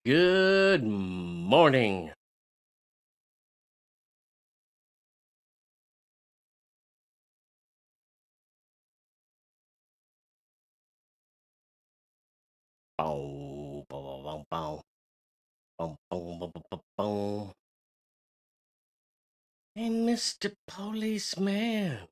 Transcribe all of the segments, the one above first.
Good morning. Bow, bow, bow, bow, bow, bow, bow, bow, bow, bow. Hey, Mr. Policeman.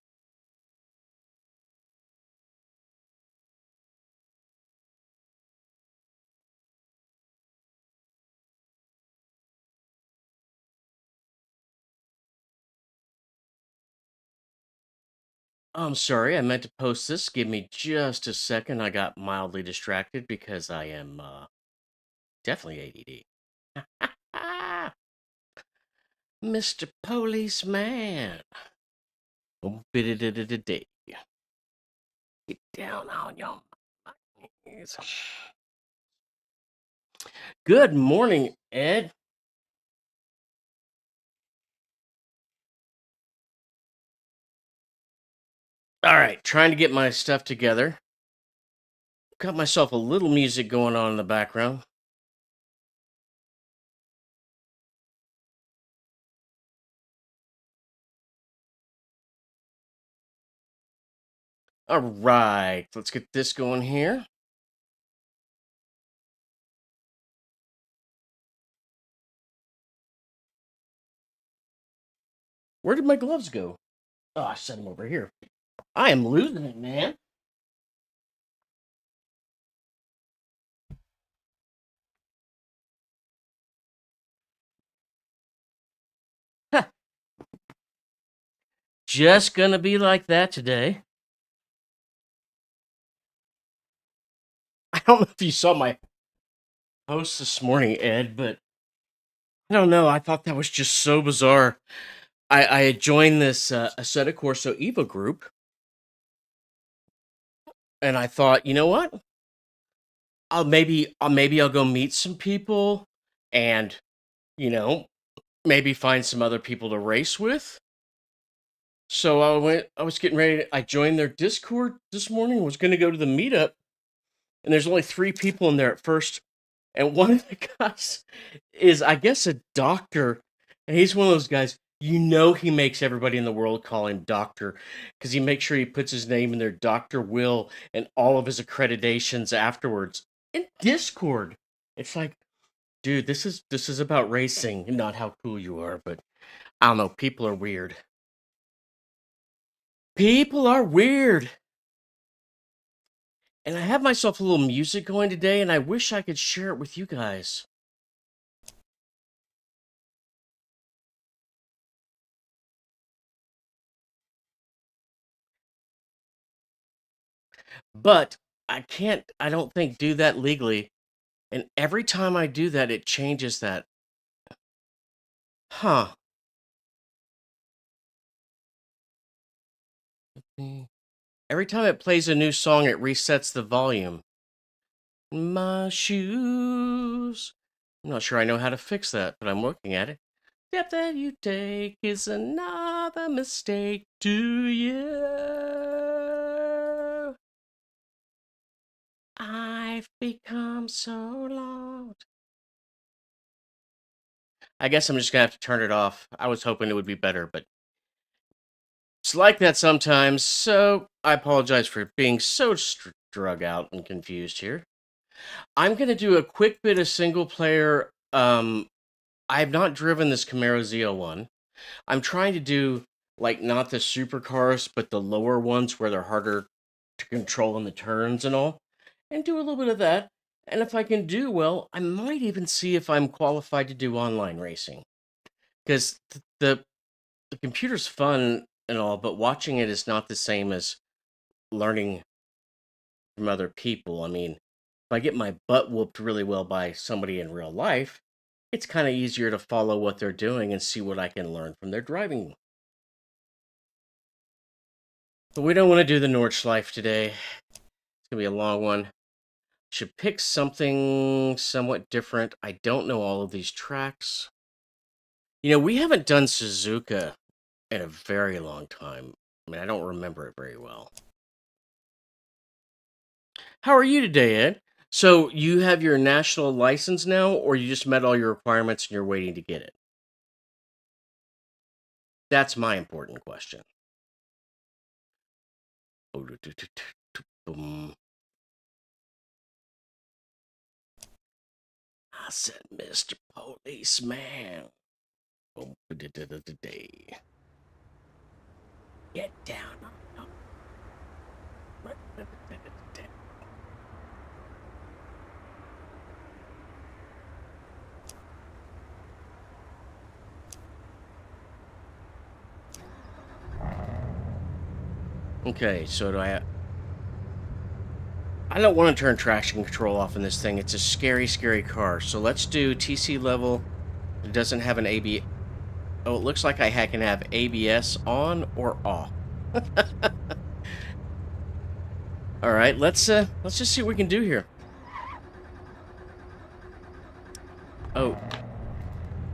I'm sorry, I meant to post this. Give me just a second. I got mildly distracted because I am definitely ADD. Ah, Mr. Policeman. Oh, bididididididdy. Get down on your knees. Good morning, Ed. All right, trying to get my stuff together. Got myself a little music going on in the background. All right, let's get this going here. Where did my gloves go? Oh, I set them over here. I am losing it, man. Huh, just gonna be like that today. I don't know if you saw my post this morning, Ed, but I don't know. I thought that was just so bizarre. I had joined this Assetto Corsa Evo group, and I thought, you know what? I'll go meet some people, and you know, maybe find some other people to race with. So I was getting ready. I joined their Discord this morning, was going to go to the meetup, and there's only three people in there at first. And one of the guys is, I guess, a doctor. And he's one of those guys, he makes everybody in the world call him doctor because he makes sure he puts his name in their Dr. Will and all of his accreditations afterwards in Discord. It's like, dude, this is about racing, not how cool you are. But I don't know. People are weird. People are weird. And I have myself a little music going today, and I wish I could share it with you guys. But I don't think, do that legally. And every time I do that, it changes that. Huh. Every time it plays a new song, it resets the volume. My shoes. I'm not sure I know how to fix that, but I'm working at it. Step that you take is another mistake to you. I've become so lost. I guess I'm just gonna have to turn it off. I was hoping it would be better, but it's like that sometimes. So I apologize for being so drug out and confused here. I'm gonna do a quick bit of single player. I have not driven this Camaro Z01. I'm trying to do like not the supercars, but the lower ones where they're harder to control in the turns and all, and do a little bit of that. And if I can do well, I might even see if I'm qualified to do online racing because the computer's fun and all, but watching it is not the same as learning from other people. I mean, if I get my butt whooped really well by somebody in real life, it's kind of easier to follow what they're doing and see what I can learn from their driving. But we don't want to do the Nordschleife today. It's gonna be a long one. Should pick something somewhat different. I don't know all of these tracks. We haven't done Suzuka in a very long time. I mean, I don't remember it very well. How are you today, Ed? So you have your national license now, or you just met all your requirements and you're waiting to get it? That's my important question. Boom. I said, Mr. Policeman. Get down. Okay, so do I don't want to turn traction control off in this thing. It's a scary, scary car. So let's do TC level. It doesn't have an AB. Oh, it looks like I can have ABS on or off. All right, let's just see what we can do here. Oh,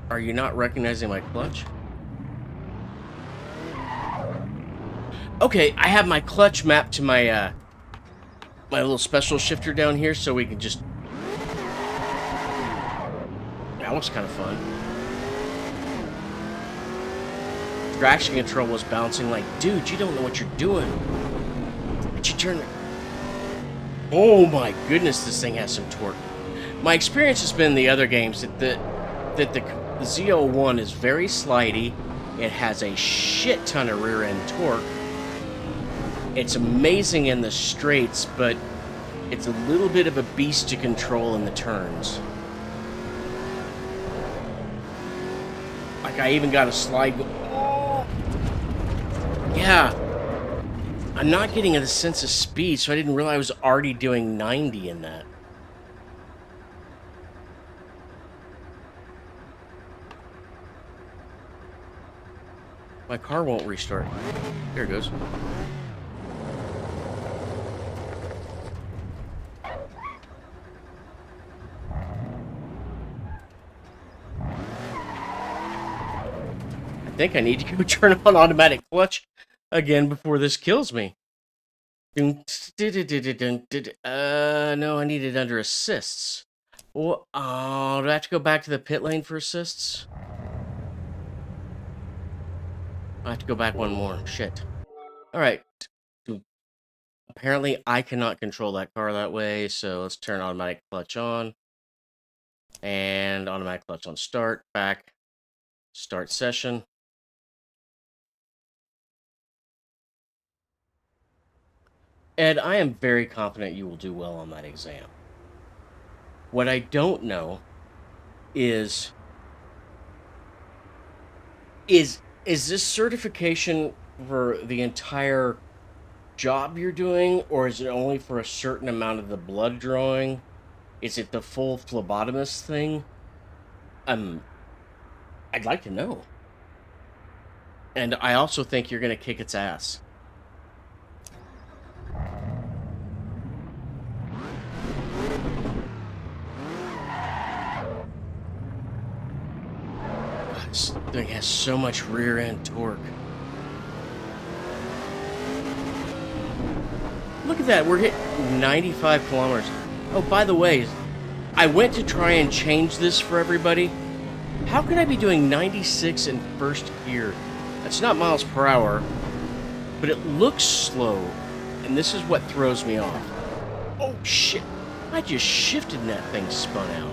are you not recognizing my clutch? Okay, I have my clutch mapped to my my little special shifter down here, so we can just. That looks kind of fun. Traction control was bouncing like, dude, you don't know what you're doing. But you turn it. Oh my goodness, this thing has some torque. My experience has been in the other games that the Z01 is very slidey. It has a shit ton of rear end torque. It's amazing in the straights, but it's a little bit of a beast to control in the turns. Like I even got a slide. Oh. Yeah. I'm not getting a sense of speed, so I didn't realize I was already doing 90 in that. My car won't restart. There it goes. I think I need to go turn on automatic clutch again before this kills me. No, I need it under assists. Oh, do I have to go back to the pit lane for assists? I have to go back one more. Shit. Alright. Apparently, I cannot control that car that way, so let's turn automatic clutch on. And automatic clutch on start. Back. Start session. Ed, I am very confident you will do well on that exam. What I don't know is this certification for the entire job you're doing, or is it only for a certain amount of the blood drawing? Is it the full phlebotomist thing? I'd like to know. And I also think you're going to kick its ass. This thing has so much rear end torque. Look at that, we're hitting 95 kilometers. Oh, by the way, I went to try and change this for everybody. How could I be doing 96 in first gear? That's not miles per hour, but it looks slow, and this is what throws me off. Oh shit, I just shifted and that thing spun out.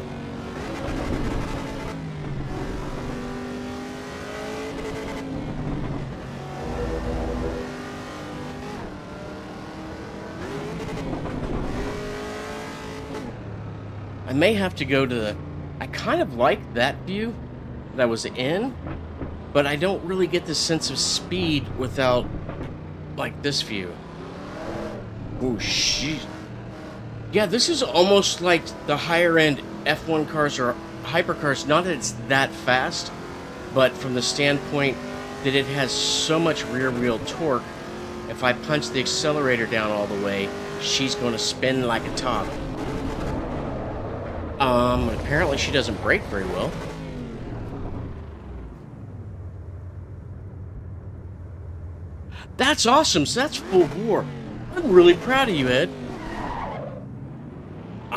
I may have to go to the... I kind of like that view that I was in, but I don't really get the sense of speed without, like, this view. Oh, shit. Yeah, this is almost like the higher-end F1 cars or hypercars. Not that it's that fast, but from the standpoint that it has so much rear-wheel torque, if I punch the accelerator down all the way, she's going to spin like a top. Apparently she doesn't brake very well. That's awesome, so that's full bore. I'm really proud of you, Ed.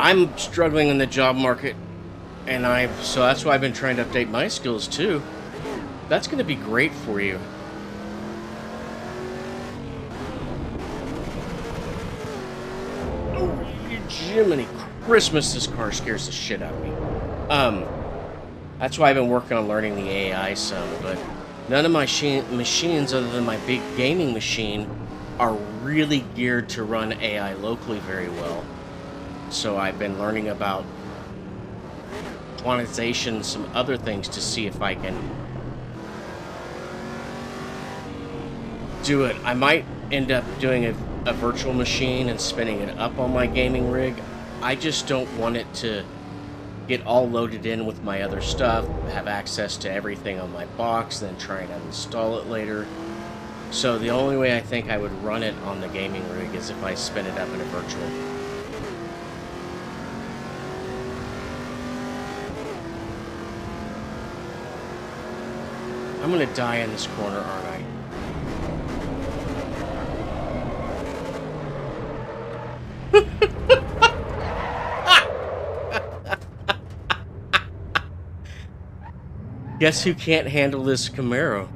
I'm struggling in the job market, and so that's why I've been trying to update my skills too. That's going to be great for you. Oh, Jiminy Christmas, this car scares the shit out of me. That's why I've been working on learning the AI some, but none of my machines other than my big gaming machine are really geared to run AI locally very well. So I've been learning about quantization, some other things to see if I can do it. I might end up doing a virtual machine and spinning it up on my gaming rig. I just don't want it to get all loaded in with my other stuff, have access to everything on my box, then try and install it later. So the only way I think I would run it on the gaming rig is if I spin it up in a virtual. I'm gonna die in this corner, aren't I? Guess who can't handle this Camaro?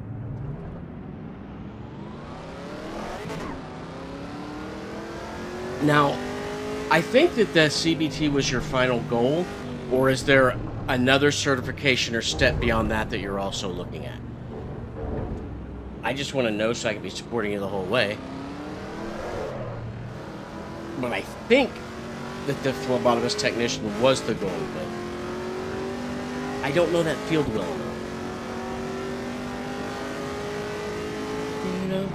Now, I think that the CBT was your final goal, or is there another certification or step beyond that that you're also looking at? I just want to know so I can be supporting you the whole way. But I think that the phlebotomist technician was the goal, but I don't know that field well enough. You know,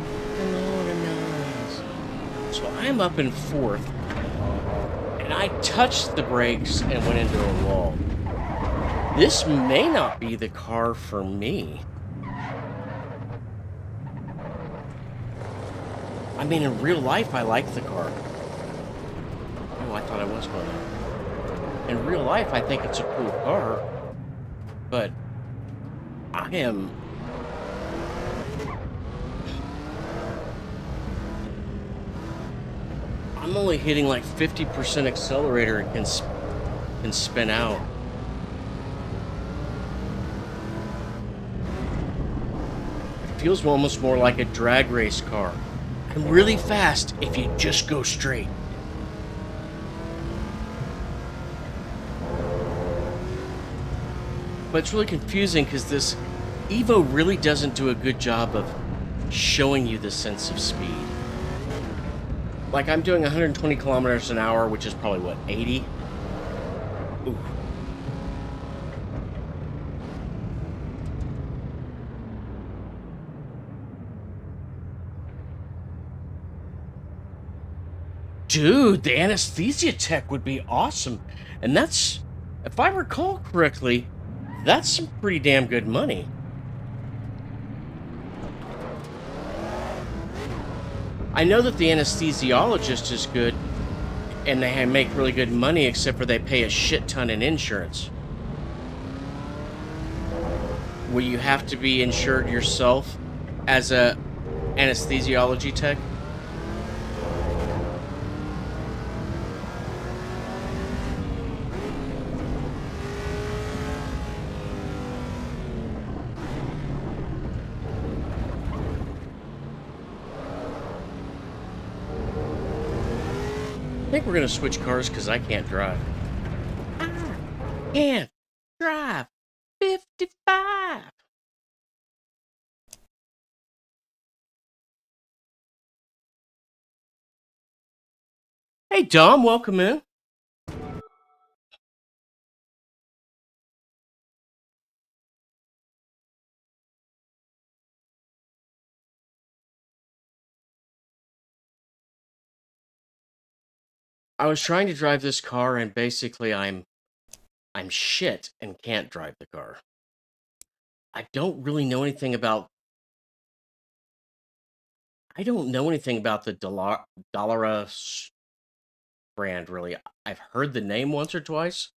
so I'm up in fourth, and I touched the brakes and went into a wall. This may not be the car for me. I mean, in real life, I like the car. Oh, I thought I was going to. In real life, I think it's a cool car, but I'm only hitting like 50% accelerator and can spin out. It feels almost more like a drag race car. And really fast if you just go straight. But it's really confusing because this Evo really doesn't do a good job of showing you the sense of speed. Like, I'm doing 120 kilometers an hour, which is probably, what, 80? Ooh. Dude, the anesthesia tech would be awesome. And that's, if I recall correctly, that's some pretty damn good money. I know that the anesthesiologist is good, and they make really good money, except for they pay a shit ton in insurance. Will you have to be insured yourself as a anesthesiology tech? I think we're gonna switch cars because I can't drive. I can't drive 55. Hey Dom, welcome in. I was trying to drive this car, and basically I'm shit and can't drive the car. I don't really know anything about. I don't know anything about the Dollara brand, really. I've heard the name once or twice.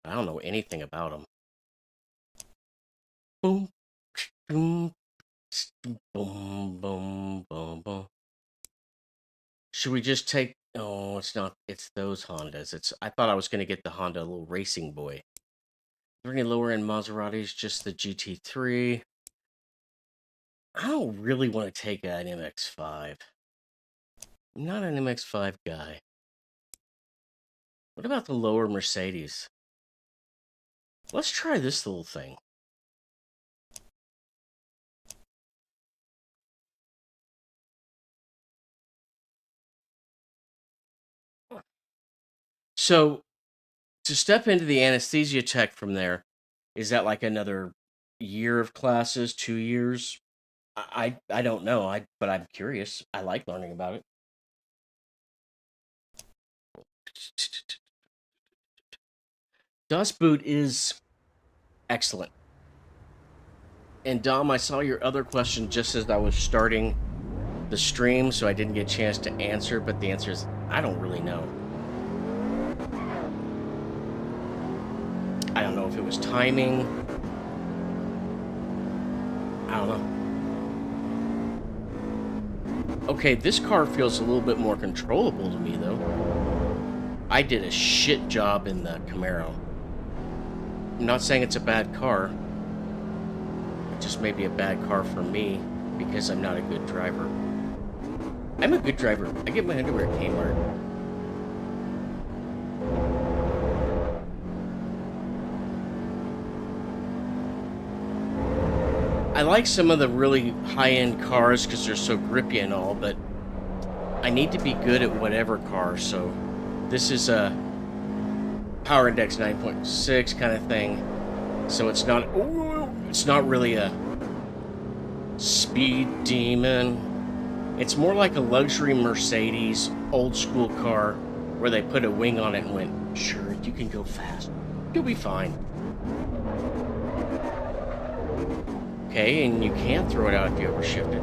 I don't know anything about them. Boom, boom, boom, boom, boom, boom. Should we just take? Oh, it's not. It's those Hondas. I thought I was gonna get the Honda little racing boy. Are there any lower end Maseratis? Just the GT3. I don't really want to take an MX-5. I'm not an MX-5 guy. What about the lower Mercedes? Let's try this little thing. So, to step into the anesthesia tech from there, is that like another year of classes, 2 years? I don't know. But I'm curious. I like learning about it. Dust Boot is excellent. And Dom, I saw your other question just as I was starting the stream, so I didn't get a chance to answer, but the answer is I don't really know. I don't know if it was timing. I don't know. Okay, this car feels a little bit more controllable to me, though. I did a shit job in the Camaro. I'm not saying it's a bad car. It just may be a bad car for me because I'm not a good driver. I'm a good driver. I get my underwear at Kmart. I like some of the really high-end cars because they're so grippy and all, but I need to be good at whatever car, so this is a Power Index 9.6 kind of thing, so it's not really a speed demon. It's more like a luxury Mercedes old school car where they put a wing on it and went, sure, you can go fast. You'll be fine. Okay, and you can throw it out if you overshift it.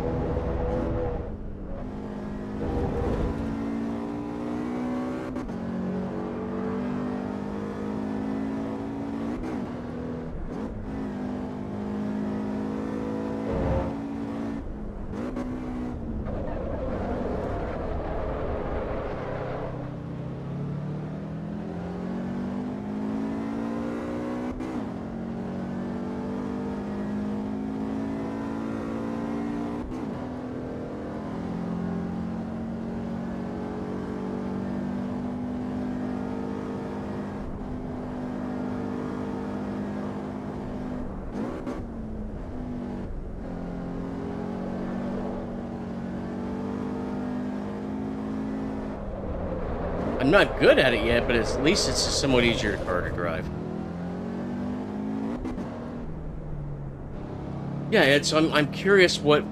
I'm not good at it yet, but at least it's a somewhat easier car to drive. Yeah, I'm curious what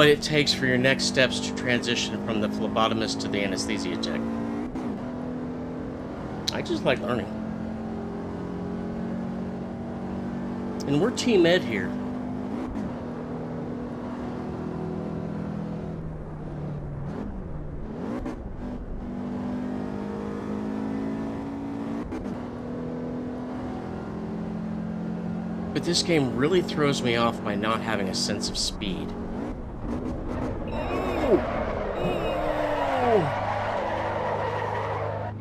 it takes for your next steps to transition from the phlebotomist to the anesthesia tech. I just like learning. And we're Team Ed here. But this game really throws me off by not having a sense of speed.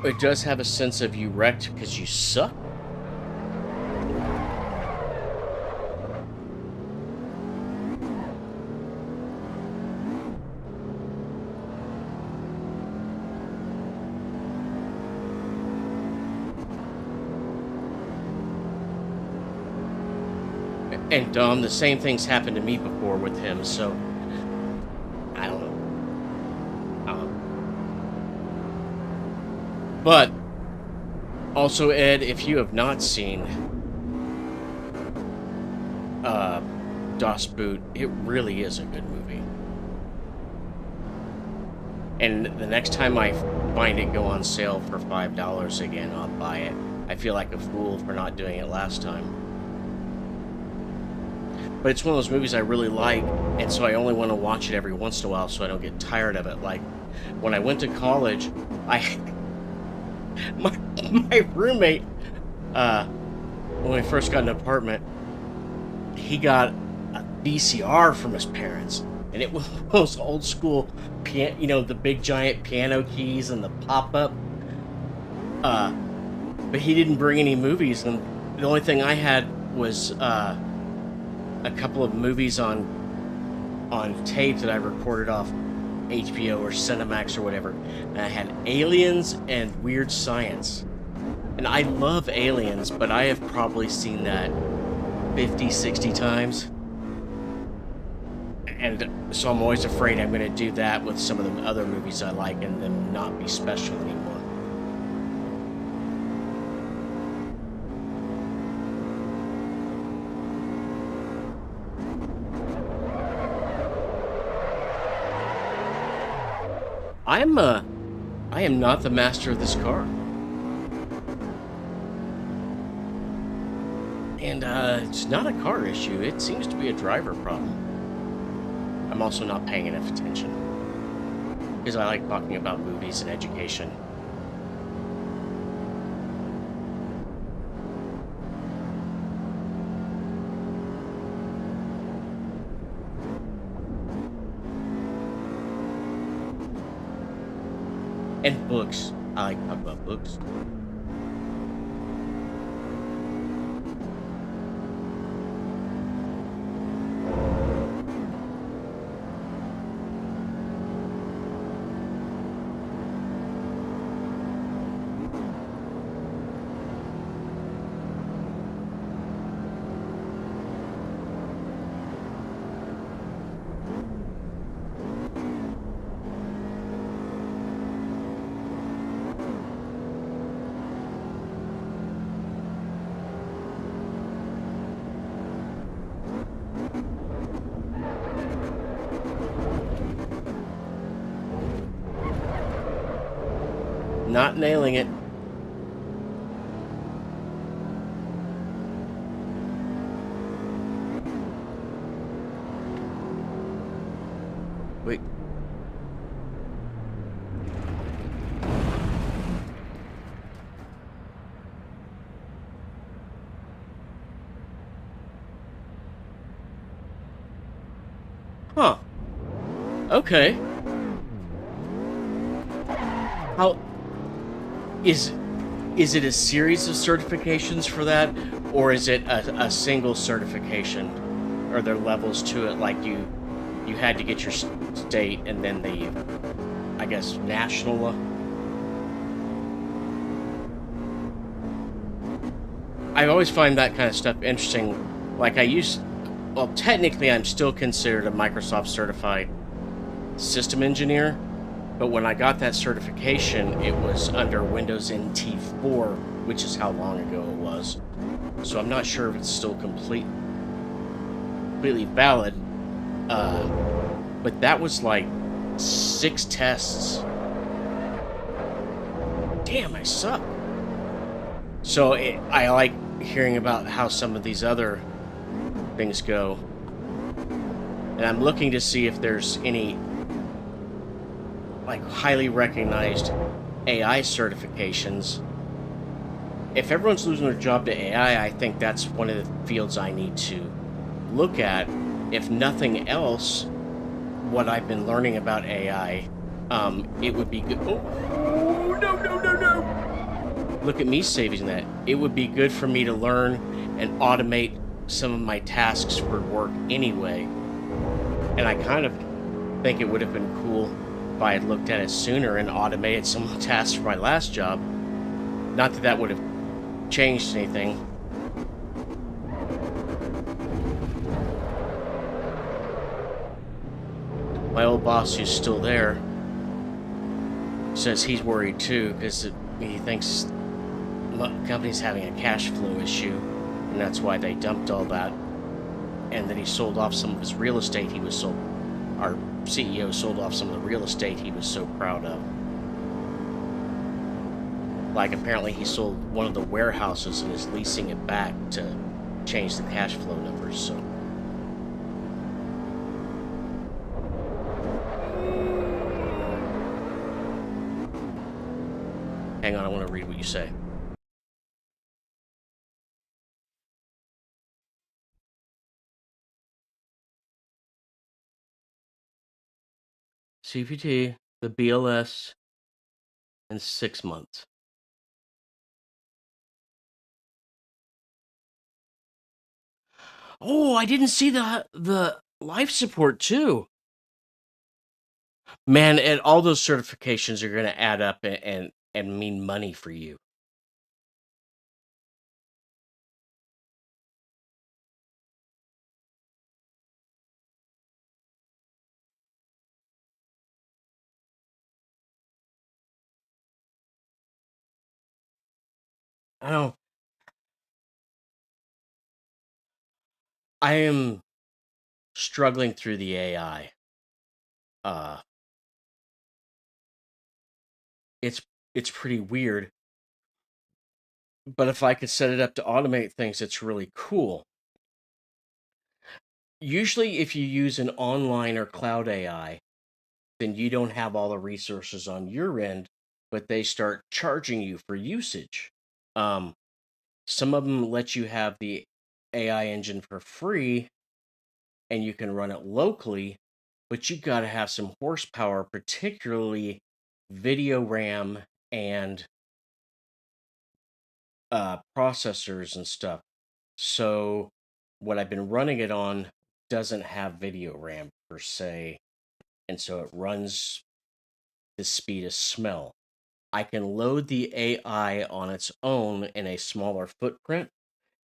It does have a sense of you wrecked because you suck. And Dom, the same thing's happened to me before with him, so I don't know. But also, Ed, if you have not seen Das Boot, it really is a good movie. And the next time I find it go on sale for $5 again, I'll buy it. I feel like a fool for not doing it last time. But it's one of those movies I really like, and so I only want to watch it every once in a while so I don't get tired of it. Like, when I went to college, my roommate, when we first got an apartment, he got a VCR from his parents. and it was those old school piano, the big giant piano keys and the pop up. Uh, but he didn't bring any movies, and the only thing I had was a couple of movies on tape that I recorded off HBO or Cinemax or whatever. And I had Aliens and Weird Science. And I love Aliens, but I have probably seen that 50, 60 times. And so I'm always afraid I'm going to do that with some of the other movies I like and them not be special anymore. I am not the master of this car. And it's not a car issue. It seems to be a driver problem. I'm also not paying enough attention because I like talking about movies and education. And books. I like to talk about books. Not nailing it. Wait. Huh. Okay. How is it a series of certifications for that, or is it a single certification? Are there levels to it, like you had to get your state and then the, I guess, national law? I always find that kind of stuff interesting. Like well, technically I'm still considered a Microsoft certified system engineer, but when I got that certification, it was under Windows NT 4, which is how long ago it was. So I'm not sure if it's still completely valid. But that was like 6 tests. Damn, I suck. So I like hearing about how some of these other things go. And I'm looking to see if there's any like highly recognized AI certifications. If everyone's losing their job to AI, I think that's one of the fields I need to look at. If nothing else, what I've been learning about AI, it would be good. Oh, no, no, no, no. Look at me saving that. It would be good for me to learn and automate some of my tasks for work anyway. And I kind of think it would have been cool if I had looked at it sooner and automated some of the tasks for my last job. Not that that would have changed anything. My old boss, who's still there, says he's worried too because he thinks the company's having a cash flow issue, and that's why they dumped all that. And that he sold off some of his real estate he was so... Our CEO sold off some of the real estate he was so proud of. Like, apparently he sold one of the warehouses and is leasing it back to change the cash flow numbers, so... Hang on, I want to read what you say. CPT, the BLS, in 6 months. Oh, I didn't see the life support too. Man, and all those certifications are gonna add up and mean money for you. I don't I am struggling through the AI. Uh, it's it's pretty weird, but if I could set it up to automate things, it's really cool. Usually, if you use an online or cloud AI, then you don't have all the resources on your end, but they start charging you for usage. Um, some of them let you have the AI engine for free and you can run it locally, but you got to have some horsepower, particularly video RAM and processors and stuff. So, what I've been running it on doesn't have video RAM per se, and so it runs the speed of smell. I can load the AI on its own in a smaller footprint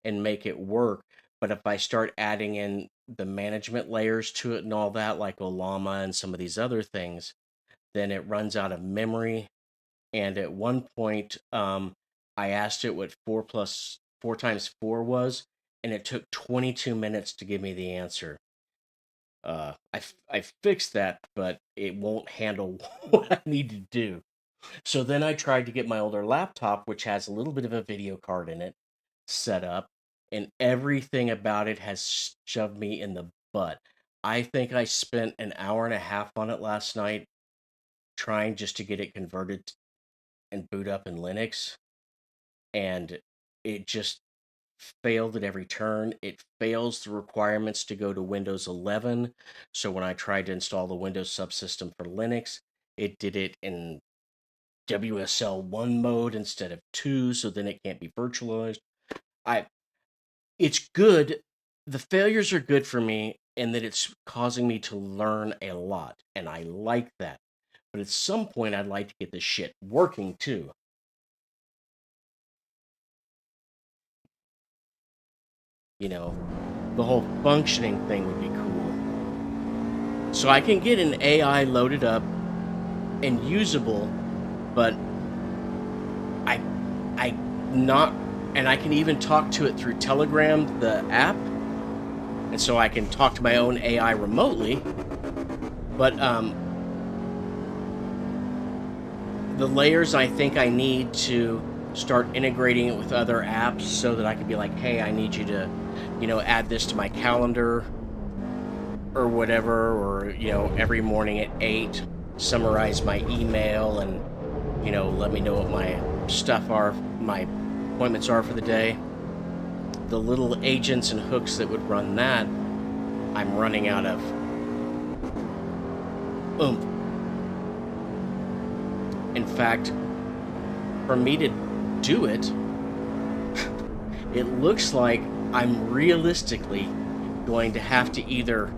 and make it work. But if I start adding in the management layers to it and all that, like Olama and some of these other things, then it runs out of memory. And at one point, I asked it what 4 times 4 was, and it took 22 minutes to give me the answer. I fixed that, but it won't handle what I need to do. So then I tried to get my older laptop, which has a little bit of a video card in it, set up, and everything about it has shoved me in the butt. I think I spent an hour and a half on it last night trying just to get it converted and boot up in Linux, and it just failed at every turn. It fails the requirements to go to Windows 11. So when I tried to install the Windows subsystem for Linux, it did it in WSL 1 mode instead of 2, so then it can't be virtualized. I It's good. The failures are good for me in that it's causing me to learn a lot, and I like that. But at some point I'd like to get this shit working too. You know, the whole functioning thing would be cool. So I can get an AI loaded up and usable, but I I not and I can even talk to it through Telegram, the app, and so I can talk to my own AI remotely. But the layers I think I need to start integrating it with other apps so that I can be like, hey, I need you to, add this to my calendar or whatever, or every morning at 8, summarize my email and let me know what my stuff are, my appointments are for the day. The little agents and hooks that would run that, I'm running out of oomph. In fact, for me to do it, it looks like I'm realistically going to have to either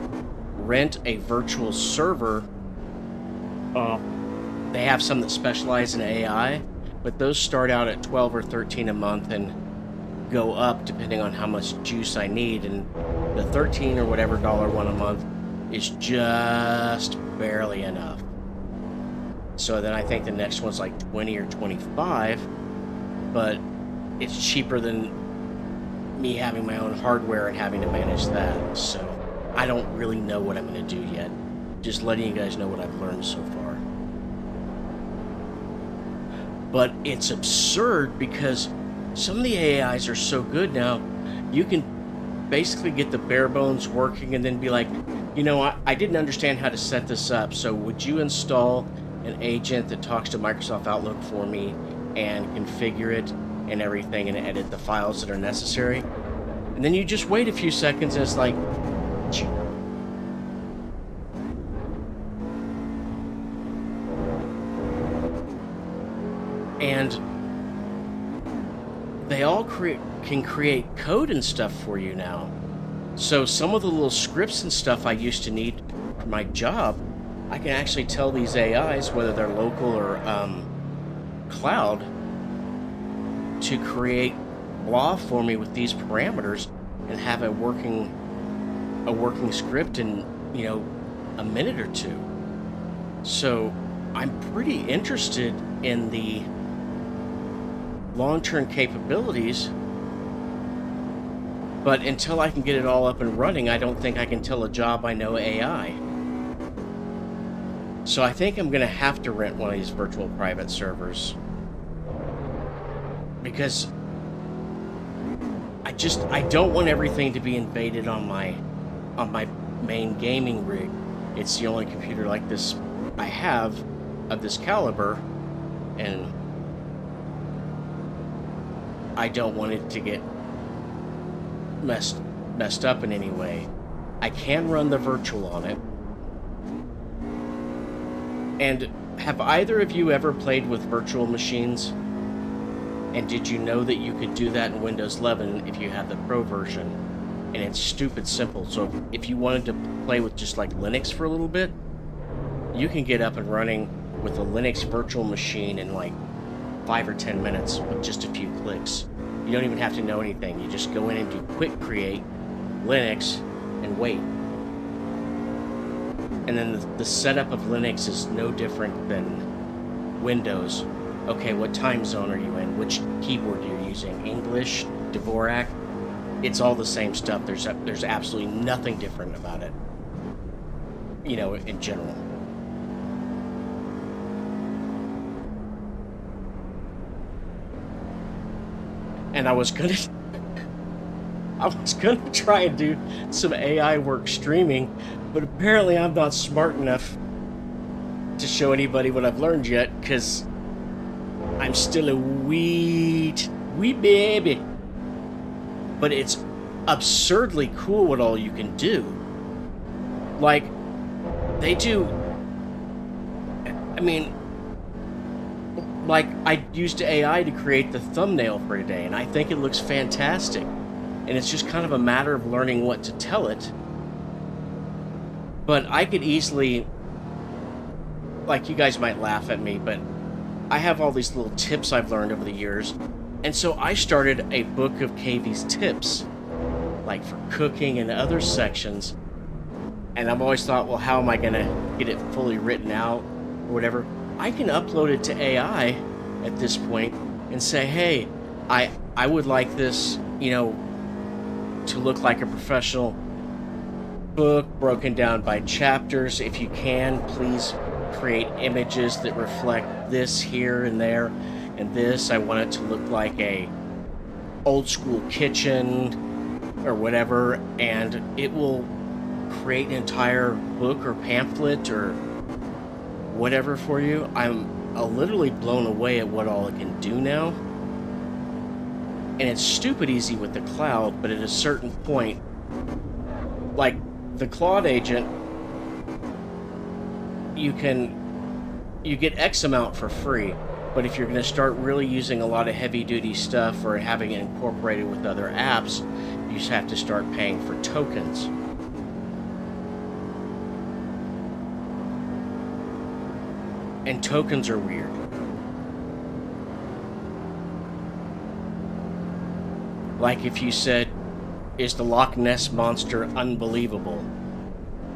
rent a virtual server. They have some that specialize in AI, but those start out at 12 or 13 a month and go up depending on how much juice I need. And the 13 or whatever dollar one a month is just barely enough. So then I think the next one's like 20 or 25, but it's cheaper than me having my own hardware and having to manage that. So I don't really know what I'm going to do yet. Just letting you guys know what I've learned so far. But it's absurd because some of the AIs are so good now, you can basically get the bare bones working and then be like, I didn't understand how to set this up, so would you install an agent that talks to Microsoft Outlook for me and configure it and everything and edit the files that are necessary? And then you just wait a few seconds and it's like, And they all can create code and stuff for you now. So some of the little scripts and stuff I used to need for my job, I can actually tell these AIs, whether they're local or cloud, to create blah for me with these parameters and have a working script in, you know, a minute or two. So I'm pretty interested in the long-term capabilities, but until I can get it all up and running, I don't think I can tell a job I know AI. So I think I'm going to have to rent one of these virtual private servers, because I don't want everything to be invaded on my main gaming rig. It's the only computer like this I have of this caliber, and I don't want it to get messed up in any way. I can run the virtual on it. And have either of you ever played with virtual machines? And did you know that you could do that in Windows 11 if you have the Pro version? And it's stupid simple. So if you wanted to play with just like Linux for a little bit, you can get up and running with a Linux virtual machine in like 5 or 10 minutes with just a few clicks. You don't even have to know anything. You just go in and do quick create Linux and wait. And then the setup of Linux is no different than Windows. Okay, what time zone are you in? Which keyboard you're using? English, Dvorak? It's all the same stuff. There's absolutely nothing different about it, you know, in general. And I was gonna try and do some AI work streaming, but apparently I'm not smart enough to show anybody what I've learned yet, because I'm still a wee baby. But it's absurdly cool what all you can do. Like, they do, I mean, like, I used AI to create the thumbnail for today, and I think it looks fantastic. And it's just kind of a matter of learning what to tell it. But I could easily, like, you guys might laugh at me, but I have all these little tips I've learned over the years. And so I started a book of KV's tips, like for cooking and other sections. And I've always thought, well, how am I going to get it fully written out or whatever? I can upload it to AI at this point and say, hey, I would like this, you know, to look like a professional book broken down by chapters. If you can, please create images that reflect this here and there and this. I want it to look like a old school kitchen or whatever, and it will create an entire book or pamphlet or whatever for you. I'm literally blown away at what all it can do now. And it's stupid easy with the cloud, but at a certain point, like the Claude agent, you get X amount for free, but if you're going to start really using a lot of heavy duty stuff or having it incorporated with other apps, you just have to start paying for tokens. And tokens are weird. Like if you said, is the Loch Ness Monster unbelievable?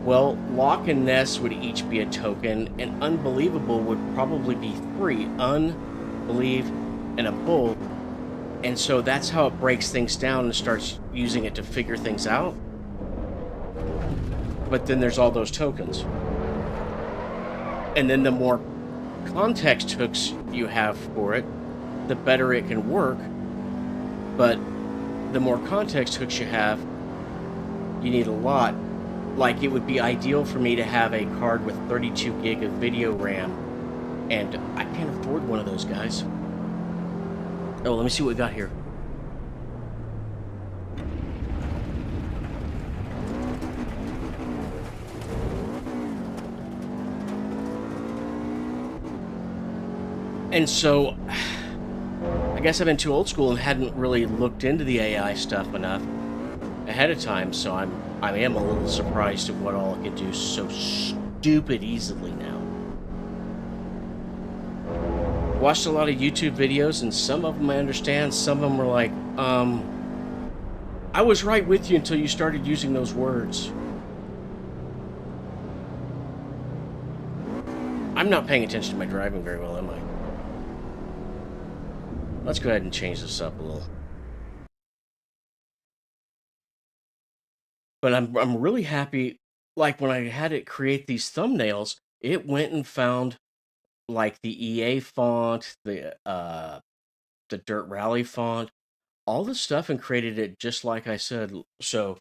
Well, Loch and Ness would each be a token, and unbelievable would probably be 3. Unbelieve and a bull. And so that's how it breaks things down and starts using it to figure things out. But then there's all those tokens. And then the more context hooks you have for it, the better it can work. But the more context hooks you have, you need a lot. Like, it would be ideal for me to have a card with 32 gig of video RAM, and I can't afford one of those, guys. Oh, let me see what we got here. And so, I guess I've been too old school and hadn't really looked into the AI stuff enough ahead of time, so I am a little surprised at what all it can do so stupid easily now. Watched a lot of YouTube videos, and some of them I understand, some of them were like, I was right with you until you started using those words. I'm not paying attention to my driving very well, am I? Let's go ahead and change this up a little. But I'm really happy, like when I had it create these thumbnails, it went and found like the EA font, the Dirt Rally font, all the stuff, and created it just like I said. So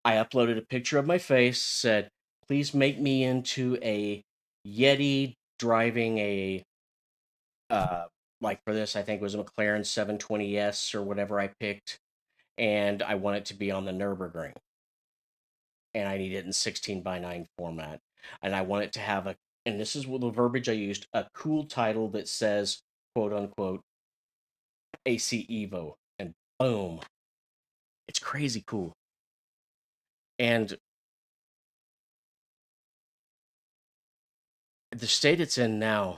I uploaded a picture of my face, said, please make me into a Yeti driving a like for this, I think it was a McLaren 720S or whatever I picked, and I want it to be on the Nürburgring. And I need it in 16:9 format. And I want it to have a, and this is the verbiage I used, a cool title that says, quote unquote, AC Evo. And boom. It's crazy cool. And the state it's in now,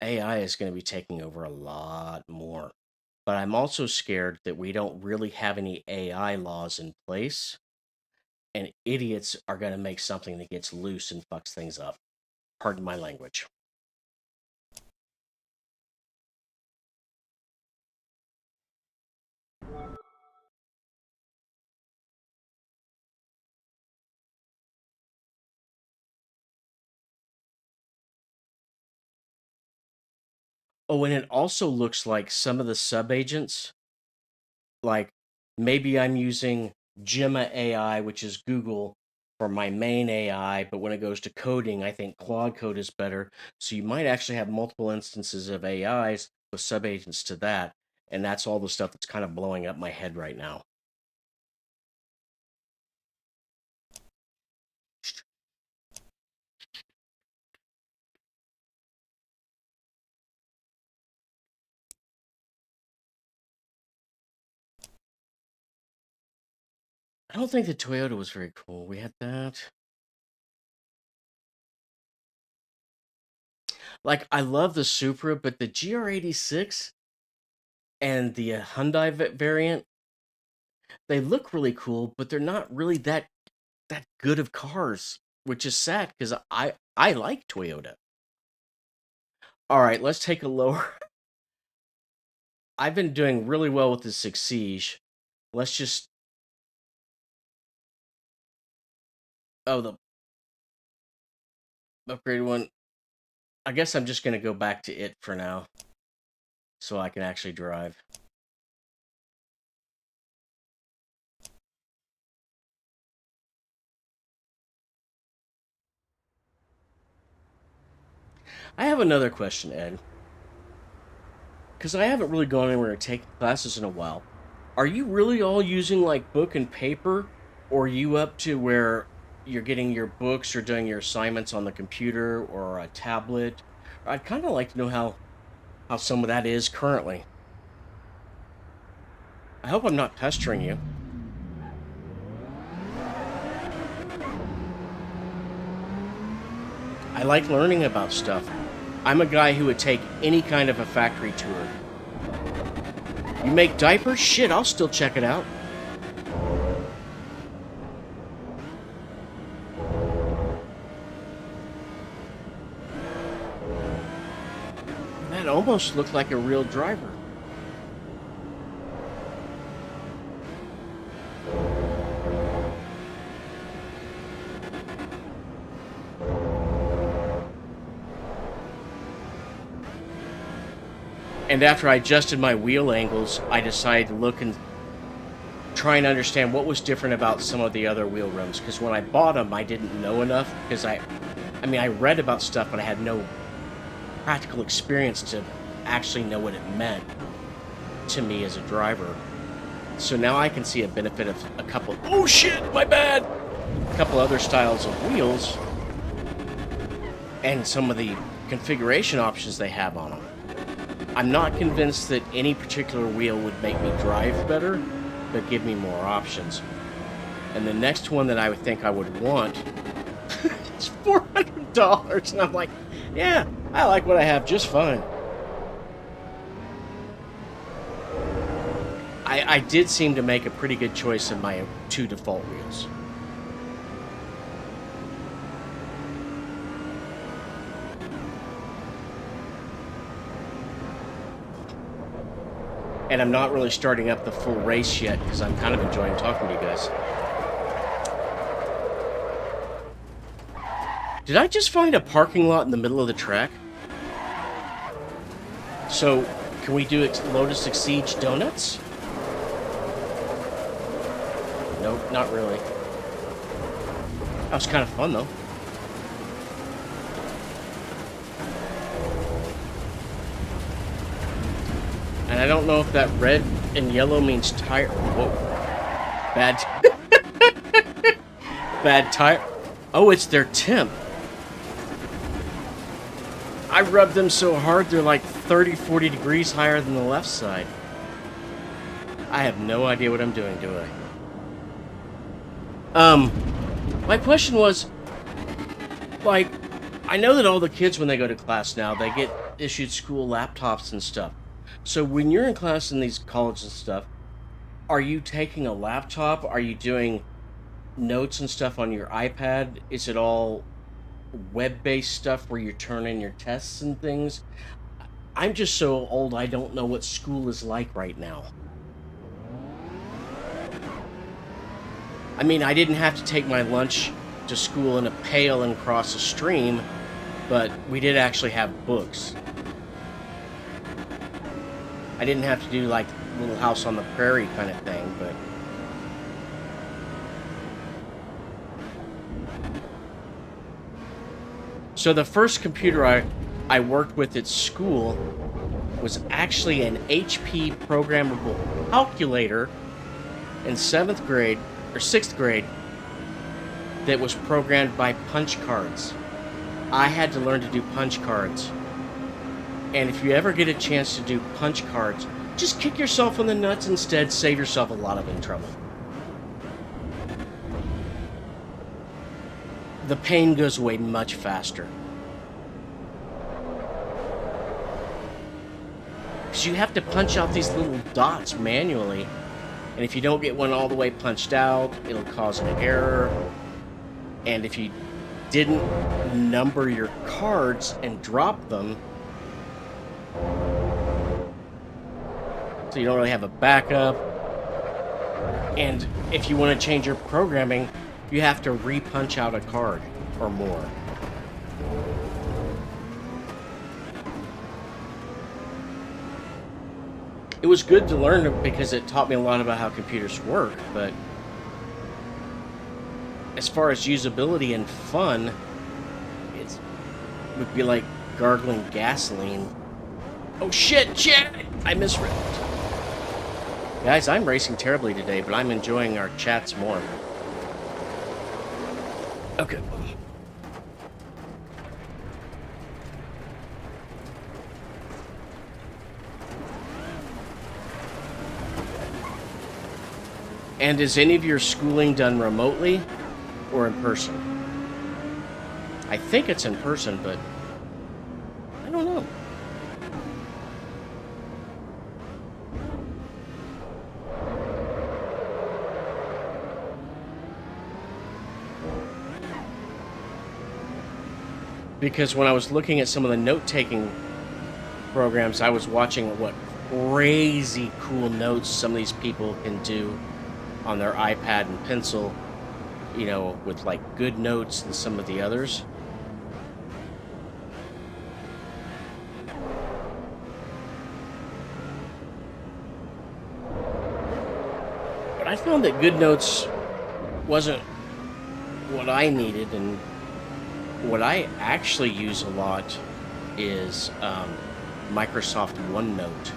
AI is going to be taking over a lot more. But I'm also scared that we don't really have any AI laws in place, and idiots are going to make something that gets loose and fucks things up. Pardon my language. Oh, and it also looks like some of the subagents, like maybe I'm using Gemma AI, which is Google, for my main AI, but when it goes to coding, I think Claude Code is better. So you might actually have multiple instances of AIs with subagents to that, and that's all the stuff that's kind of blowing up my head right now. I don't think the Toyota was very cool. We had that. Like, I love the Supra, but the GR86 and the Hyundai variant, they look really cool, but they're not really that good of cars, which is sad because I like Toyota. All right, let's take a lower. I've been doing really well with the Siege. Let's just, oh, the upgraded one. I guess I'm just gonna go back to it for now, so I can actually drive. I have another question, Ed, because I haven't really gone anywhere to take classes in a while. Are you really all using like book and paper, or are you up to where you're getting your books or doing your assignments on the computer or a tablet? I'd kind of like to know how some of that is currently. I hope I'm not pestering you. I like learning about stuff. I'm a guy who would take any kind of a factory tour. You make diapers? Shit, I'll still check it out. That almost looked like a real driver. And after I adjusted my wheel angles, I decided to look and try and understand what was different about some of the other wheel rims. Because when I bought them, I didn't know enough. Because I read about stuff, but I had no practical experience to actually know what it meant to me as a driver. So now I can see a benefit of a couple. Oh shit, my bad. A couple other styles of wheels, and some of the configuration options they have on them. I'm not convinced that any particular wheel would make me drive better, but give me more options. And the next one that I would think I would want is $400, and I'm like, yeah, I like what I have just fine. I did seem to make a pretty good choice in my 2 default wheels. And I'm not really starting up the full race yet because I'm kind of enjoying talking to you guys. Did I just find a parking lot in the middle of the track? So, can we do Lotus Exige donuts? Nope, not really. That was kind of fun, though. And I don't know if that red and yellow means tire. Whoa. Bad. Bad tire. Oh, it's their temp. I rubbed them so hard they're like 30, 40 degrees higher than the left side. I have no idea what I'm doing, do I? My question was, like, I know that all the kids, when they go to class now, they get issued school laptops and stuff. So when you're in class in these colleges and stuff, are you taking a laptop? Are you doing notes and stuff on your iPad? Is it all web-based stuff where you turn in your tests and things? I'm just so old I don't know what school is like right now. I mean, I didn't have to take my lunch to school in a pail and cross a stream, but we did actually have books. I didn't have to do like Little House on the Prairie kind of thing, but so the first computer I worked with at school was actually an HP programmable calculator in 7th grade or 6th grade that was programmed by punch cards. I had to learn to do punch cards. And if you ever get a chance to do punch cards, just kick yourself in the nuts instead, save yourself a lot of trouble. The pain goes away much faster. Because you have to punch out these little dots manually. And if you don't get one all the way punched out, it'll cause an error. And if you didn't number your cards and drop them, so you don't really have a backup. And if you want to change your programming, you have to re-punch out a card or more. It was good to learn because it taught me a lot about how computers work, but as far as usability and fun, it would be like gargling gasoline. Oh shit, I misread. Guys, I'm racing terribly today, but I'm enjoying our chats more. Okay. And is any of your schooling done remotely or in person? I think it's in person, but I don't know. Because when I was looking at some of the note-taking programs, I was watching what crazy cool notes some of these people can do on their iPad and pencil, you know, with like Good Notes and some of the others. But I found that Good Notes wasn't what I needed, and what I actually use a lot is Microsoft OneNote.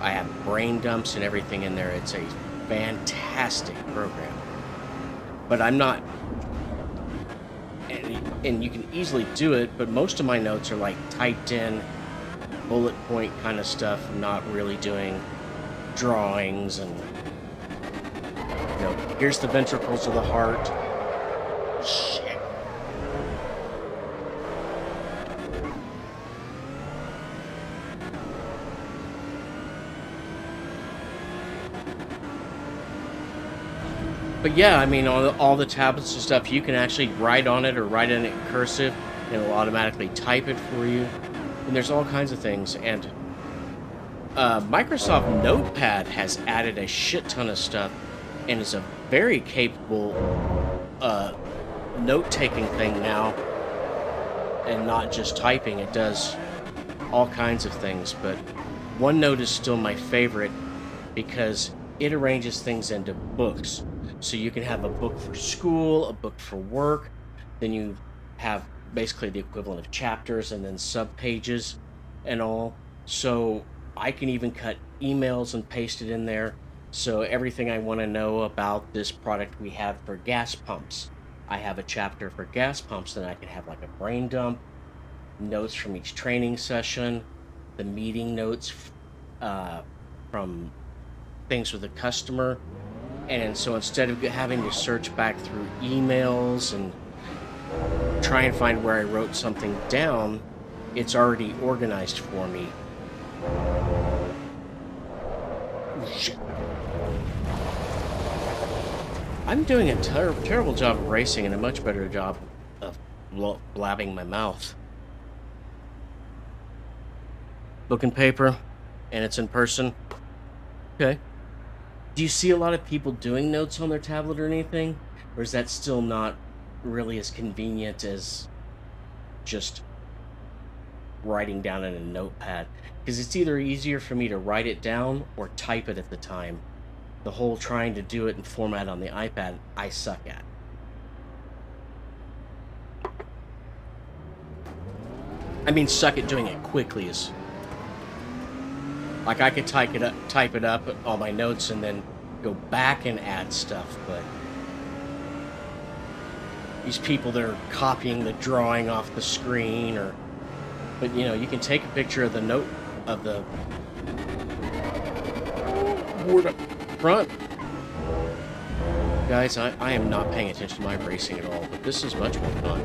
I have brain dumps and everything in there. It's a fantastic program. But I'm not and you can easily do it, but most of my notes are like typed in bullet point kind of stuff, not really doing drawings and, here's the ventricles of the heart. Shit. But yeah, I mean, all the tablets and stuff, you can actually write on it or write in it in cursive, and it'll automatically type it for you. And there's all kinds of things. And Microsoft Notepad has added a shit ton of stuff and is a very capable note-taking thing now, and not just typing. It does all kinds of things, but OneNote is still my favorite because it arranges things into books. So you can have a book for school, a book for work, then you have basically the equivalent of chapters and then subpages and all. So I can even cut emails and paste it in there. So everything I want to know about this product we have for gas pumps, I have a chapter for gas pumps, then I can have like a brain dump, notes from each training session, the meeting notes from things with the customer. And so instead of having to search back through emails and try and find where I wrote something down, it's already organized for me. Shit. I'm doing a terrible job of racing and a much better job of blabbing my mouth. Book and paper, and it's in person. Okay. Do you see a lot of people doing notes on their tablet or anything? Or is that still not really as convenient as just writing down in a notepad? Because it's either easier for me to write it down or type it at the time. The whole trying to do it in format on the iPad, I suck at. I mean, suck at doing it quickly is... Like, I could type it up, all my notes, and then go back and add stuff, but these people that are copying the drawing off the screen, but you can take a picture of the note of the board up front. Guys, I am not paying attention to my racing at all, but this is much more fun.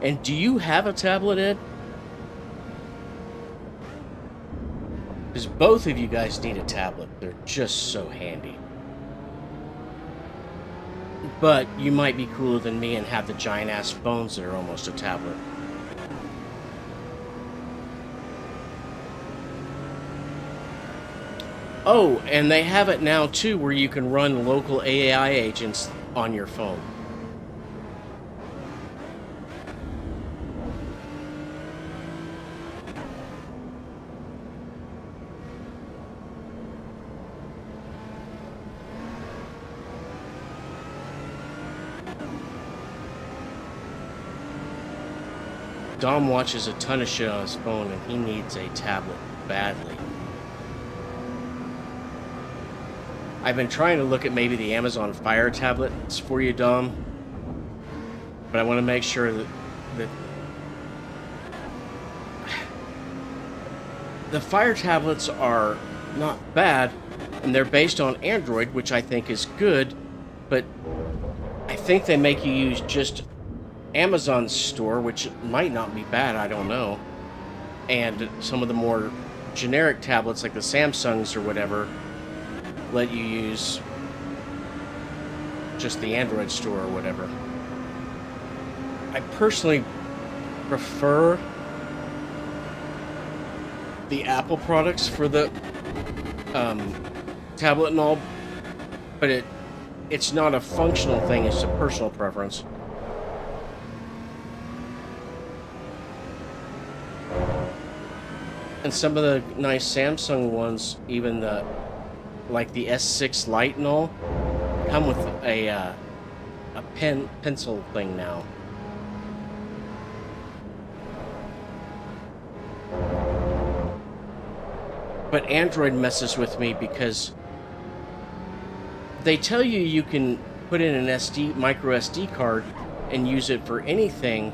And do you have a tablet, Ed? Because both of you guys need a tablet. They're just so handy. But you might be cooler than me and have the giant-ass phones that are almost a tablet. Oh, and they have it now, too, where you can run local AI agents on your phone. Dom watches a ton of shit on his phone, and he needs a tablet badly. I've been trying to look at maybe the Amazon Fire tablets for you, Dom. But I want to make sure that the Fire tablets are not bad, and they're based on Android, which I think is good, but I think they make you use just Amazon's store, which might not be bad, I don't know. And some of the more generic tablets, like the Samsungs or whatever, let you use just the Android store or whatever. I personally prefer the Apple products for the tablet and all, but it's not a functional thing, it's a personal preference. And some of the nice Samsung ones, even like the S6 Lite and all, come with a pencil thing now. But Android messes with me because They tell you you can put in an micro SD card and use it for anything,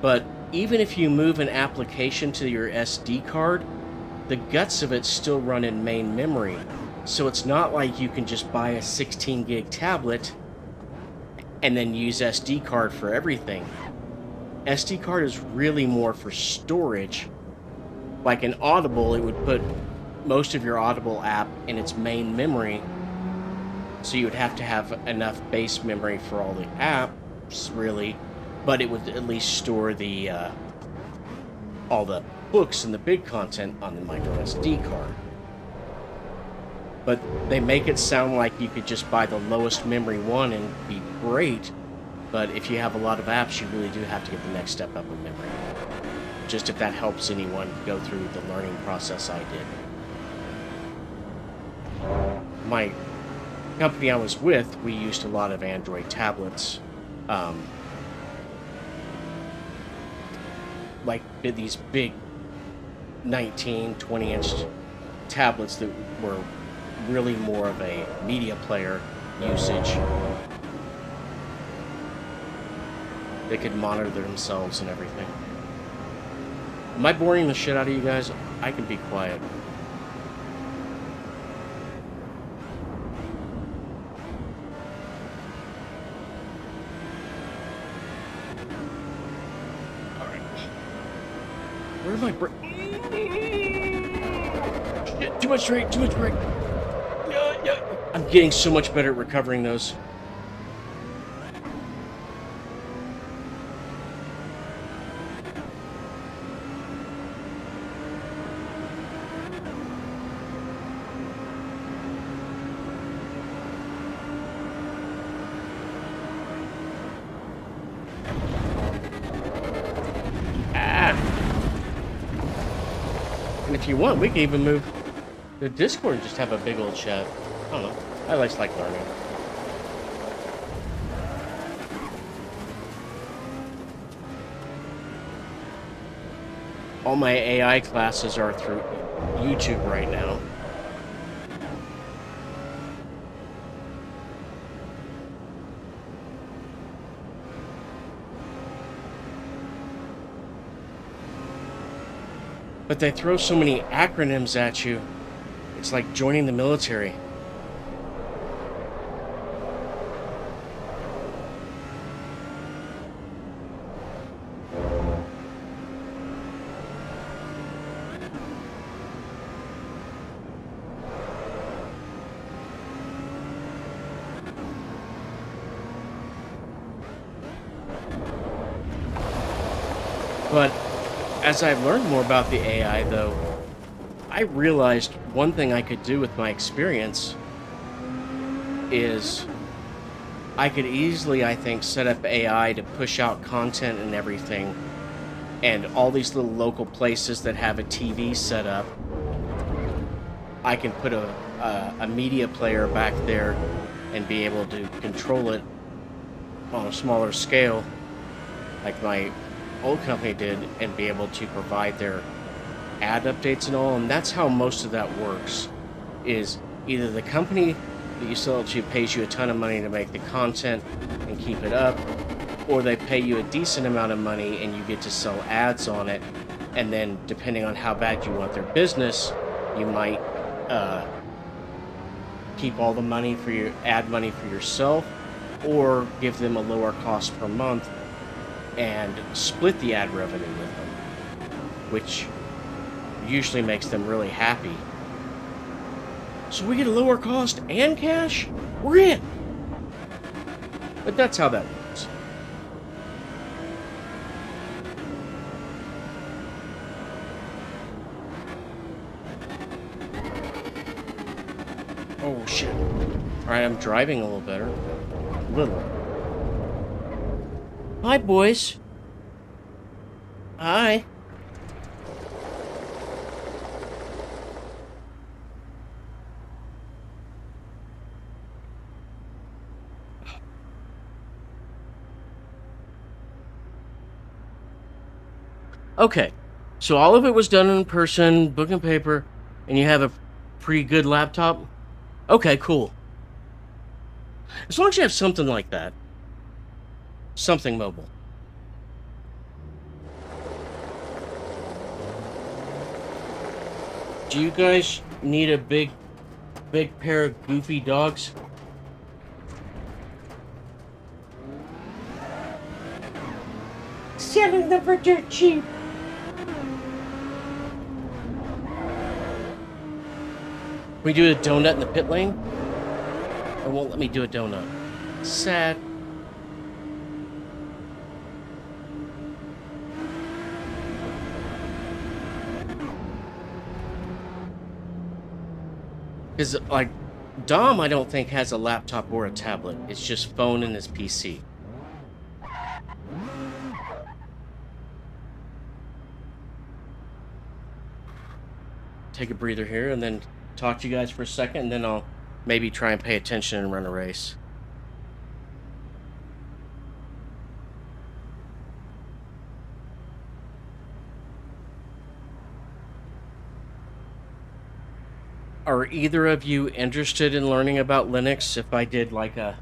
but even if you move an application to your SD card, the guts of it still run in main memory. So it's not like you can just buy a 16 gig tablet and then use SD card for everything. SD card is really more for storage. Like an Audible, it would put most of your Audible app in its main memory. So you would have to have enough base memory for all the apps, really, but it would at least store the all the books and the big content on the micro SD card. But they make it sound like you could just buy the lowest memory one and be great, but if you have a lot of apps, you really do have to get the next step up in memory. Just if that helps anyone go through the learning process I did. My company I was with, we used a lot of Android tablets. Like these big 19, 20-inch tablets that were really more of a media player usage. They could monitor themselves and everything. Am I boring the shit out of you guys? I can be quiet. Where am I? Shit, too much drink, too much drink. Yeah. I'm getting so much better at recovering those. And if you want, we can even move the Discord and just have a big old chat. I don't know. I like learning. All my AI classes are through YouTube right now. But they throw so many acronyms at you. It's like joining the military. But as I've learned more about the AI, though, I realized one thing I could do with my experience is I could easily, I think, set up AI to push out content and everything, and all these little local places that have a TV set up, I can put a media player back there and be able to control it on a smaller scale, like my old company did, and be able to provide their ad updates and all. And that's how most of that works, is either the company that you sell it to pays you a ton of money to make the content and keep it up, or they pay you a decent amount of money and you get to sell ads on it. And then depending on how bad you want their business, you might keep all the money for your ad money for yourself, or give them a lower cost per month and split the ad revenue with them, which usually makes them really happy. So we get a lower cost and cash? We're in! But that's how that works. Oh shit. Alright, I'm driving a little better. A little. Hi, boys. Hi. Okay, so all of it was done in person, book and paper, and you have a pretty good laptop? Okay, cool. As long as you have something like that, something mobile. Do you guys need a big pair of goofy dogs? Selling them for dirt cheap. We do a donut in the pit lane? It won't let me do a donut. Sad. Because, like, Dom, I don't think has a laptop or a tablet. It's just phone and his PC. Take a breather here and then talk to you guys for a second, and then I'll maybe try and pay attention and run a race. Are either of you interested in learning about Linux? If I did like a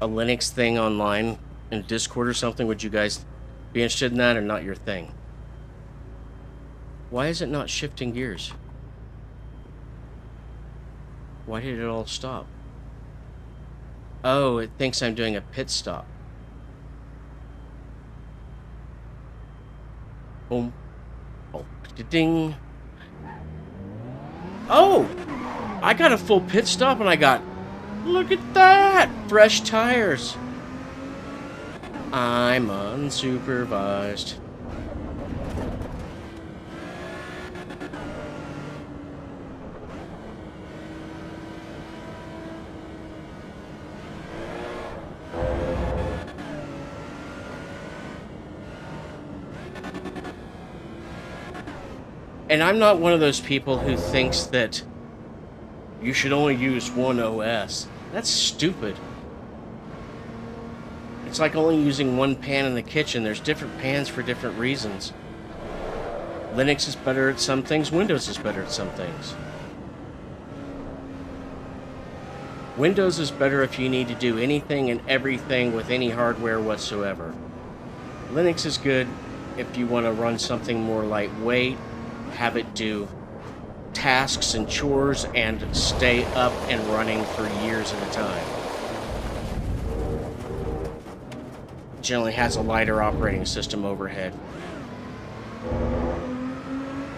Linux thing online in Discord or something, would you guys be interested in that, or not your thing? Why is it not shifting gears? Why did it all stop? Oh, it thinks I'm doing a pit stop. Boom. Oh, ding. Oh! I got a full pit stop and I got... Look at that! Fresh tires. I'm unsupervised. And I'm not one of those people who thinks that you should only use one OS. That's stupid. It's like only using one pan in the kitchen. There's different pans for different reasons. Linux is better at some things, Windows is better at some things. Windows is better if you need to do anything and everything with any hardware whatsoever. Linux is good if you want to run something more lightweight, have it do tasks and chores, and stay up and running for years at a time. Generally has a lighter operating system overhead.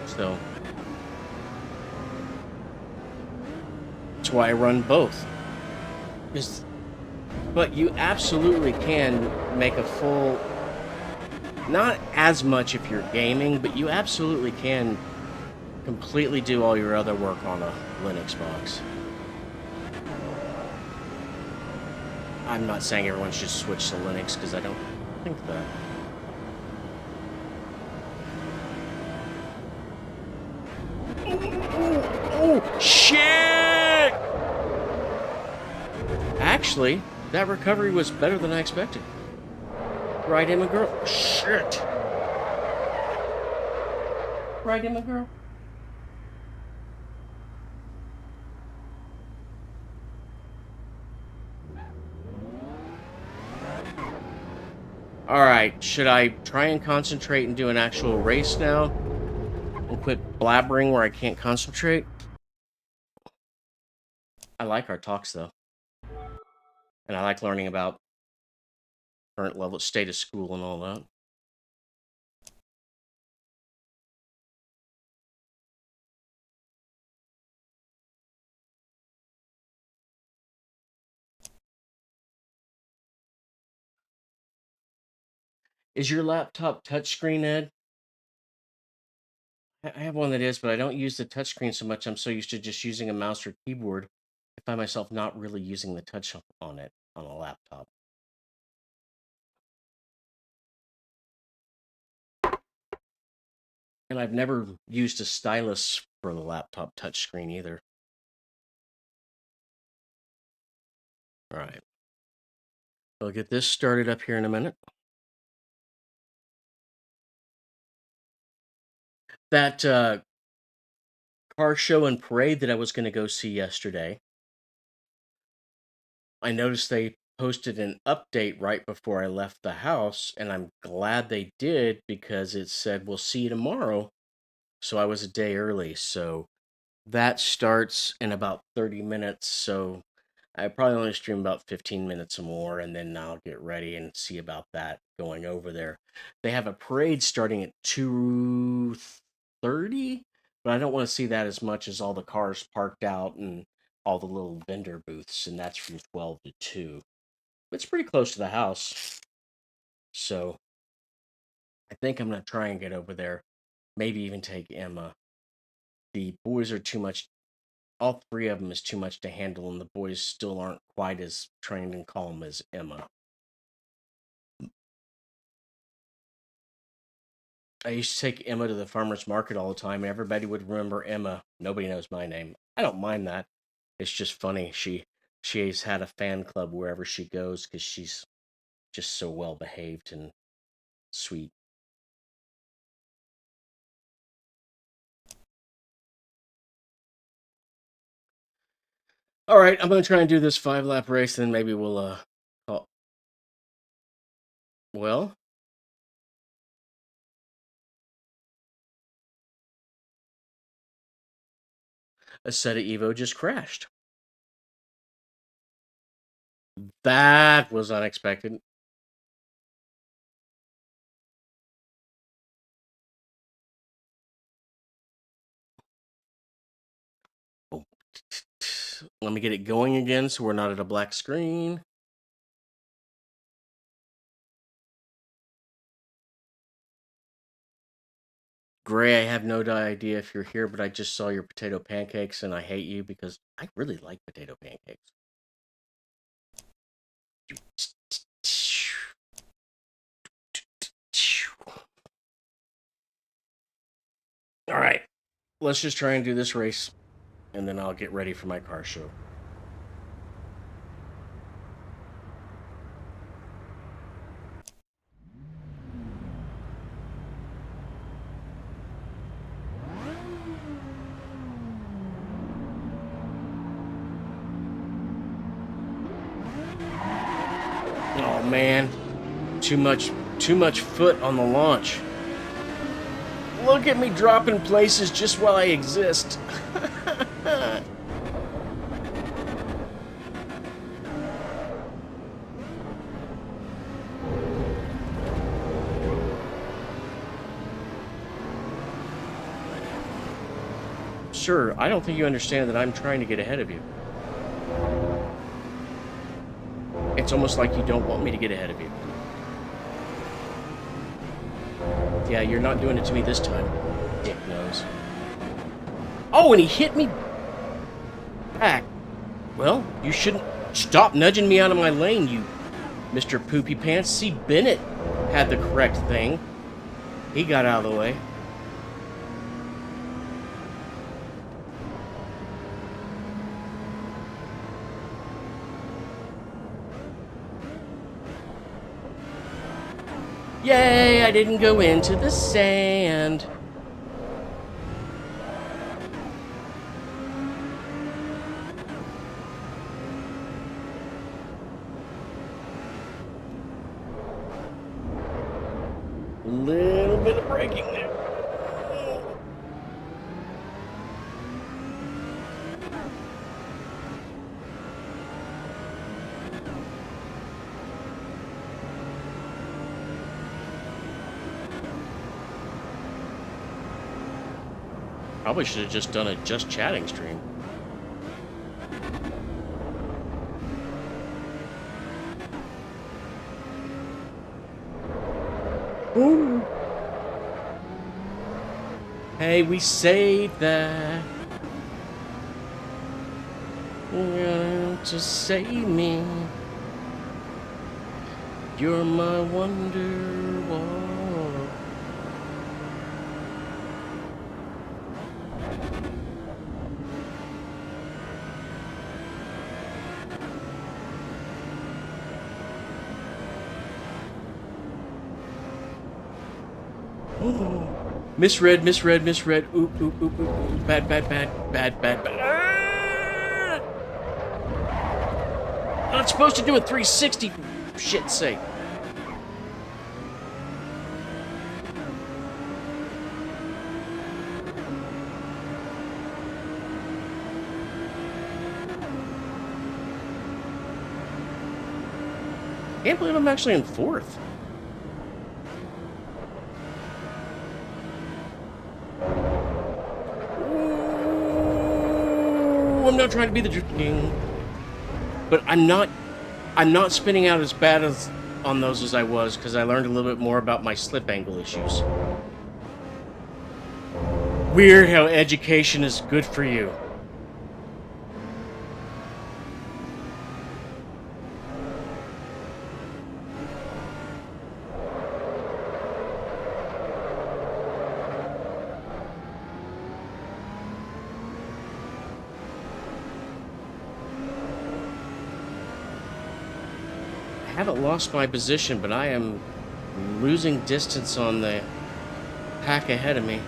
So that's why I run both. But you absolutely can make a full, not as much if you're gaming, but you absolutely can completely do all your other work on a Linux box. I'm not saying everyone should switch to Linux, because I don't think that. Oh, shit! Actually, that recovery was better than I expected. Right, Emma girl? Shit! Right, Emma girl? Alright, should I try and concentrate and do an actual race now? And quit blabbering where I can't concentrate? I like our talks, though. And I like learning about current level, state of school and all that. Is your laptop touchscreen, Ed? I have one that is, but I don't use the touchscreen so much. I'm so used to just using a mouse or keyboard. I find myself not really using the touch on it on a laptop. And I've never used a stylus for the laptop touchscreen either. All right. I'll get this started up here in a minute. That car show and parade that I was going to go see yesterday, I noticed they posted an update right before I left the house, and I'm glad they did because it said, "We'll see you tomorrow." So I was a day early. So that starts in about 30 minutes. So I probably only stream about 15 minutes or more, and then I'll get ready and see about that going over there. They have a parade starting at 2:30, but I don't want to see that as much as all the cars parked out and all the little vendor booths, and that's from 12 to 2. It's pretty close to the house, so I think I'm gonna try and get over there. Maybe even take Emma. The boys are too much. All three of them is too much to handle, and the boys still aren't quite as trained and calm as Emma. I used to take Emma to the farmer's market all the time, and everybody would remember Emma. Nobody knows my name. I don't mind that. It's just funny. She's had a fan club wherever she goes because she's just so well behaved and sweet. All right, I'm gonna try and do this 5 lap race, then maybe we'll call. Well, Assetto Evo just crashed. That was unexpected. Oh, let me get it going again so we're not at a black screen. Gray, I have no idea if you're here, but I just saw your potato pancakes and I hate you because I really like potato pancakes. All right, let's just try and do this race and then I'll get ready for my car show. Oh man, too much foot on the launch. Look at me dropping places just while I exist. Sir, I don't think you understand that I'm trying to get ahead of you. It's almost like you don't want me to get ahead of you. Yeah, you're not doing it to me this time. Dick knows. Oh, and he hit me back. Well, you shouldn't stop nudging me out of my lane, you Mr. Poopy Pants. See, Bennett had the correct thing. He got out of the way. Yay, I didn't go into the sand. A little bit of braking there. Probably should have just done a just chatting stream. Ooh. Hey, we saved that. To save me. You're my wonder wall. Oh. Misread. Oop. Bad. Not supposed to do a 360, for shit's sake. Can't believe I'm actually in fourth. Ooh, I'm not trying to be the drifting, but I'm not spinning out as bad as on those as I was because I learned a little bit more about my slip angle issues. Weird how education is good for you. I haven't lost my position, but I am losing distance on the pack ahead of me.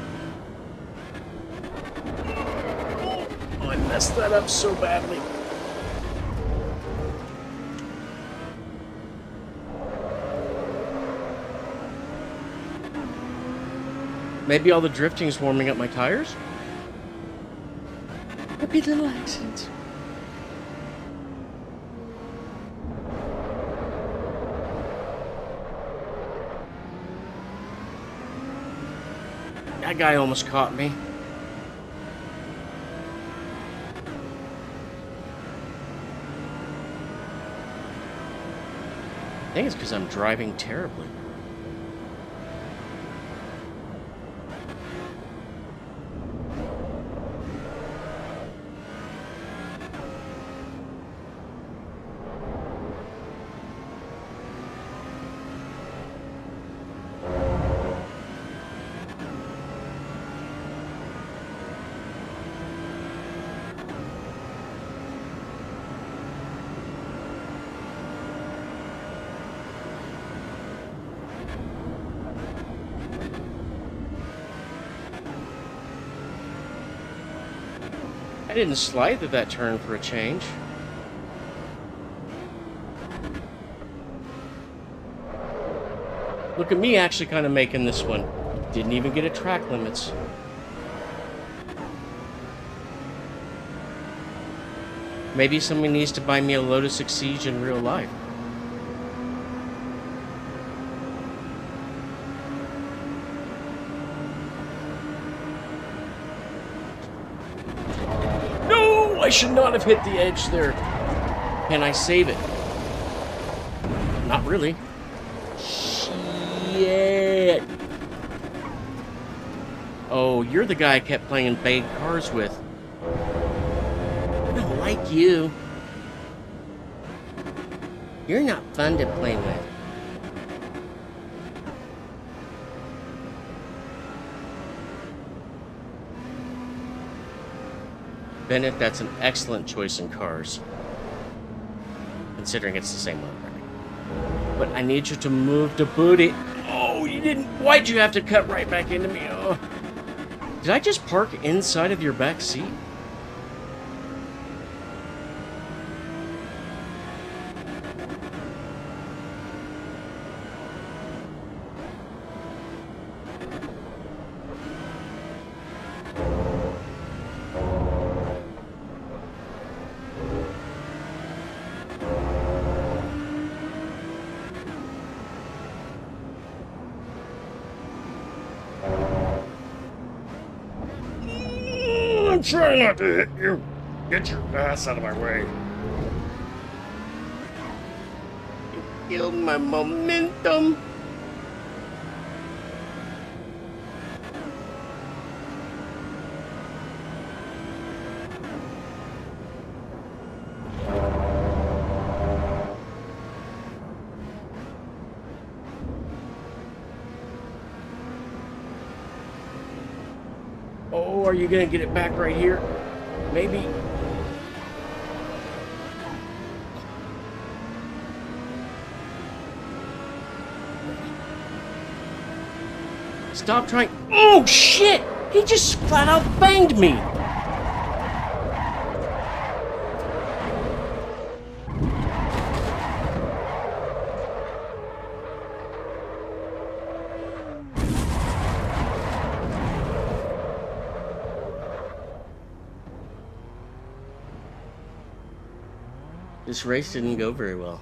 Oh, I messed that up so badly. Maybe all the drifting is warming up my tires? Happy little accidents. That guy almost caught me. I think it's because I'm driving terribly. I didn't slide at that turn for a change. Look at me actually kind of making this one. Didn't even get a track limits. Maybe someone needs to buy me a Lotus Exige in real life. I should not have hit the edge there. Can I save it? Not really. Shit. Oh, you're the guy I kept playing big cars with. I don't like you. You're not fun to play with. Bennett, that's an excellent choice in cars. Considering it's the same one already. But I need you to move the booty. Oh, you didn't. Why'd you have to cut right back into me? Oh. Did I just park inside of your back seat? I'm trying not to hit you. Get your ass out of my way. You killed my momentum. Oh, are you gonna get it back right here? Maybe. Stop trying. Oh, shit! He just flat out banged me! This race didn't go very well.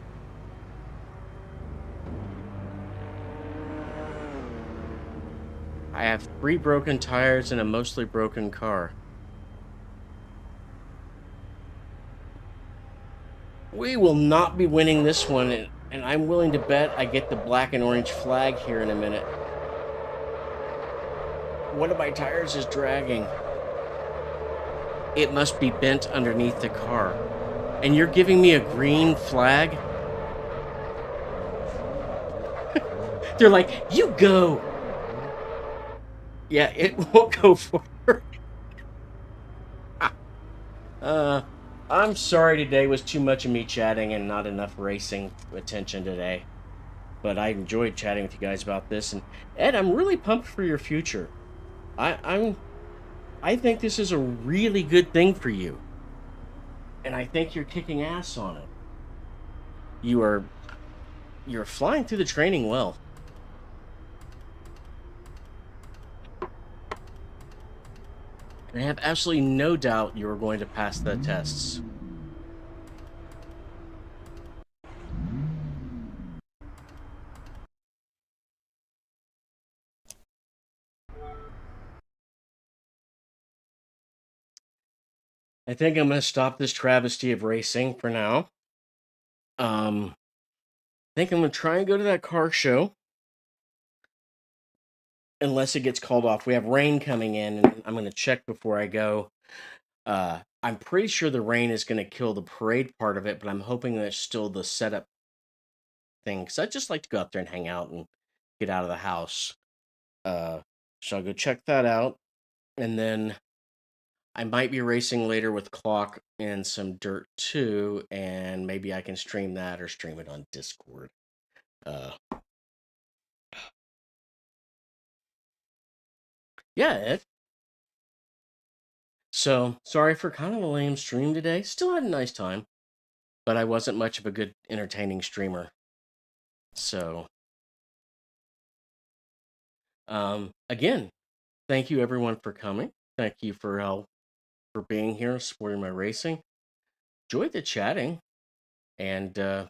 I have 3 broken tires and a mostly broken car. We will not be winning this one, and I'm willing to bet I get the black and orange flag here in a minute. One of my tires is dragging. It must be bent underneath the car. And you're giving me a green flag? They're like, you go. Yeah, it won't go forward. I'm sorry today was too much of me chatting and not enough racing attention today. But I enjoyed chatting with you guys about this. And Ed, I'm really pumped for your future. I think this is a really good thing for you. And I think you're kicking ass on it. You're flying through the training well. And I have absolutely no doubt you are going to pass the tests. I think I'm going to stop this travesty of racing for now. I think I'm going to try and go to that car show. Unless it gets called off. We have rain coming in, and I'm going to check before I go. I'm pretty sure the rain is going to kill the parade part of it, but I'm hoping that's still the setup thing, because I'd just like to go out there and hang out and get out of the house. So I'll go check that out, and then I might be racing later with Clock and some Dirt 2, and maybe I can stream that or stream it on Discord. Yeah, Ed. So, sorry for kind of a lame stream today. Still had a nice time, but I wasn't much of a good entertaining streamer. So, again, thank you everyone for coming. Thank you for being here, supporting my racing. Enjoyed the chatting, and I'll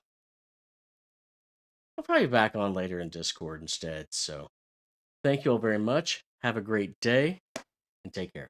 probably be back on later in Discord instead. So, thank you all very much. Have a great day, and take care.